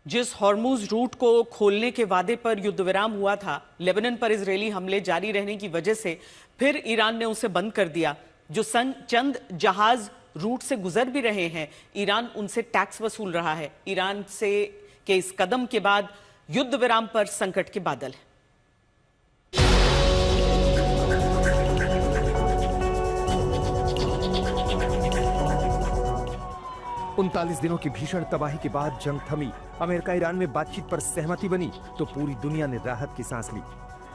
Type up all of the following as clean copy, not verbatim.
जिस Hormuz root को खोलने के वादे पर युद्ध विराम हुआ था, लेबनान पर इजरायली हमले जारी रहने की वजह से फिर ईरान ने उसे बंद कर दिया। जो चंद जहाज रूट से गुजर भी रहे हैं, ईरान उनसे टैक्स वसूल रहा है। ईरान से के इस कदम के बाद युद्ध विराम पर संकट के बादल हैं। 39 दिनों की भीषण तबाही के बाद जंग थमी, अमेरिका ईरान में बातचीत पर सहमति बनी तो पूरी दुनिया ने राहत की सांस ली।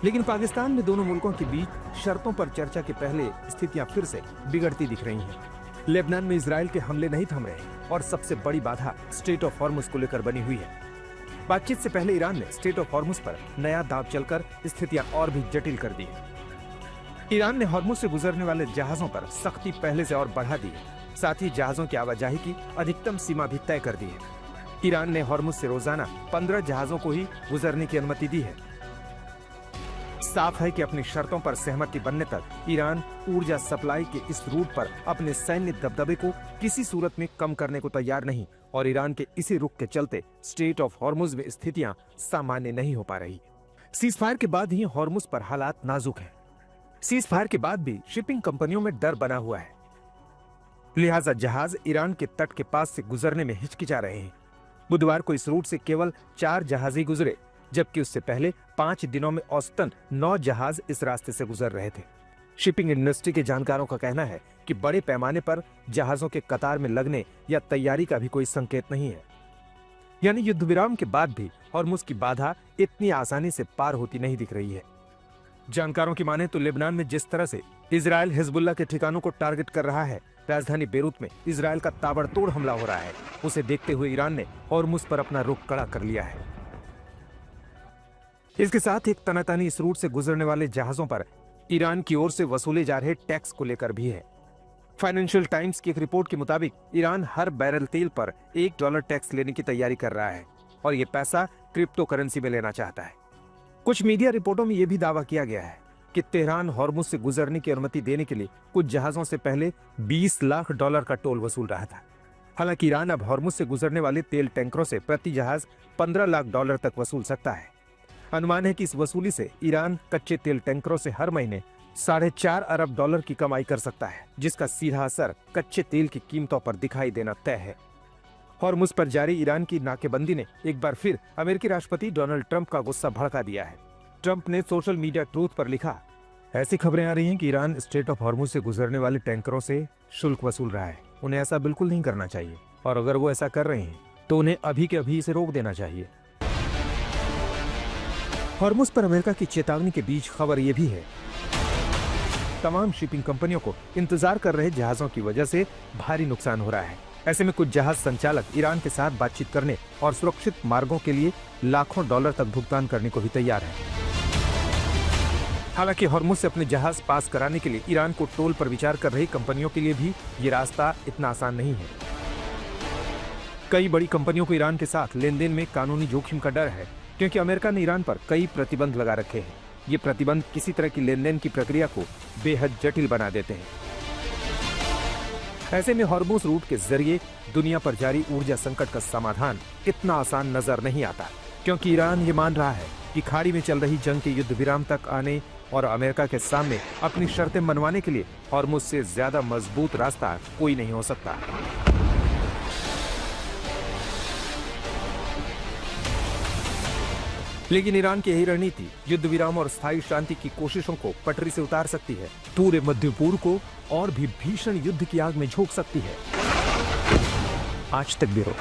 लेकिन पाकिस्तान में दोनों मुल्कों के बीच शर्तों पर चर्चा के पहले स्थितियां फिर से बिगड़ती दिख रही हैं। लेबनान में इजराइल के हमले नहीं थम रहे और सबसे बड़ी बाधा स्ट्रेट ऑफ हॉर्मुज को लेकर बनी हुई है। बातचीत से पहले ईरान ने स्ट्रेट ऑफ हॉर्मुज पर नया दांव चलकर स्थितियां और भी जटिल कर दी है। ईरान ने हॉर्मुज से गुजरने वाले जहाजों पर सख्ती पहले से और बढ़ा दी है। साथ ही जहाजों की आवाजाही की अधिकतम सीमा भी तय कर दी है। ईरान ने हॉर्मुज से रोजाना 15 जहाजों को ही गुजरने की अनुमति दी है। साफ है कि अपनी शर्तों पर सहमति बनने तक ईरान ऊर्जा सप्लाई के इस रूट पर अपने सैन्य दबदबे को किसी सूरत में कम करने को तैयार नहीं और ईरान के इसी रुख के चलते स्ट्रेट ऑफ हॉर्मुज में स्थितियां सामान्य नहीं हो पा रही। सीज फायर के बाद ही हॉर्मुज पर हालात नाजुक हैं। सीज फायर के बाद भी शिपिंग कंपनियों में डर बना हुआ है, लिहाजा जहाज ईरान के तट के पास से गुजरने में हिचकिचा रहे हैं। बुधवार को इस रूट से केवल 4 जहाज ही गुजरे, जबकि उससे पहले 5 दिनों में औसतन 9 जहाज इस रास्ते से गुजर रहे थे। शिपिंग इंडस्ट्री के जानकारों का कहना है कि बड़े पैमाने पर जहाजों के कतार में लगने या तैयारी का भी कोई संकेत नहीं है। यानी युद्ध विराम के बाद भी हॉर्मुज की बाधा इतनी आसानी से पार होती नहीं दिख रही है। जानकारों की माने तो लेबनान में जिस तरह से इजराइल हिजबुल्लाह के ठिकानों को टारगेट कर रहा है, राजधानी बेरूत में इजराइल का ताबड़तोड़ हमला हो रहा है, उसे देखते हुए ईरान ने हॉर्मुज पर अपना रुख कड़ा कर लिया है। इसके साथ एक तनातनी इस रूट से गुजरने वाले जहाजों पर ईरान की ओर से वसूले जा रहे टैक्स को लेकर भी है। फाइनेंशियल टाइम्स की एक रिपोर्ट के मुताबिक ईरान हर बैरल तेल पर $1 टैक्स लेने की तैयारी कर रहा है और ये पैसा क्रिप्टो करेंसी में लेना चाहता है। कुछ मीडिया रिपोर्टों में यह भी दावा किया गया है कि तेहरान हॉर्मुज से गुजरने की अनुमति देने के लिए कुछ जहाजों से पहले $20 लाख का टोल वसूल रहा था। हालांकि ईरान अब हॉर्मुज से गुजरने वाले तेल टैंकरों से प्रति जहाज $15 लाख तक वसूल सकता है। अनुमान है कि इस वसूली से ईरान कच्चे तेल टैंकरों से हर महीने $4.5 अरब की कमाई कर सकता है, जिसका सीधा असर कच्चे तेल की कीमतों पर दिखाई देना तय है। हॉर्मुज पर जारी ईरान की नाकेबंदी ने एक बार फिर अमेरिकी राष्ट्रपति डोनाल्ड ट्रंप का गुस्सा भड़का दिया है। ट्रंप ने सोशल मीडिया ट्रूथ पर लिखा, ऐसी खबरें आ रही हैं कि ईरान स्ट्रेट ऑफ हॉर्मुज से गुजरने वाले टैंकरों से शुल्क वसूल रहा है। उन्हें ऐसा बिल्कुल नहीं करना चाहिए और अगर वो ऐसा कर रहे हैं तो उन्हें अभी के अभी इसे रोक देना चाहिए। हॉर्मुज पर अमेरिका की चेतावनी के बीच खबर यह भी है, तमाम शिपिंग कंपनियों को इंतजार कर रहे जहाजों की वजह से भारी नुकसान हो रहा है। ऐसे में कुछ जहाज संचालक ईरान के साथ बातचीत करने और सुरक्षित मार्गों के लिए लाखों डॉलर तक भुगतान करने को भी तैयार है। हालांकि हॉर्मुज से अपने जहाज पास कराने के लिए ईरान को टोल पर विचार कर रही कंपनियों के लिए भी ये रास्ता इतना आसान नहीं है। कई बड़ी कंपनियों को ईरान के साथ लेन देन में कानूनी जोखिम का डर है, क्योंकि अमेरिका ने ईरान पर कई प्रतिबंध लगा रखे हैं। ये प्रतिबंध किसी तरह की लेन देन की प्रक्रिया को बेहद जटिल बना देते हैं। ऐसे में हॉर्मुज रूट के जरिए दुनिया पर जारी ऊर्जा संकट का समाधान इतना आसान नजर नहीं आता, क्योंकि ईरान ये मान रहा है कि खाड़ी में चल रही जंग के युद्ध विराम तक आने और अमेरिका के सामने अपनी शर्तें मनवाने के लिए हॉर्मुज से ज्यादा मजबूत रास्ता कोई नहीं हो सकता। लेकिन ईरान की यही रणनीति युद्ध विराम और स्थायी शांति की कोशिशों को पटरी से उतार सकती है, पूरे मध्य पूर्व को और भी भीषण युद्ध की आग में झोंक सकती है। आज तक ब्यूरो।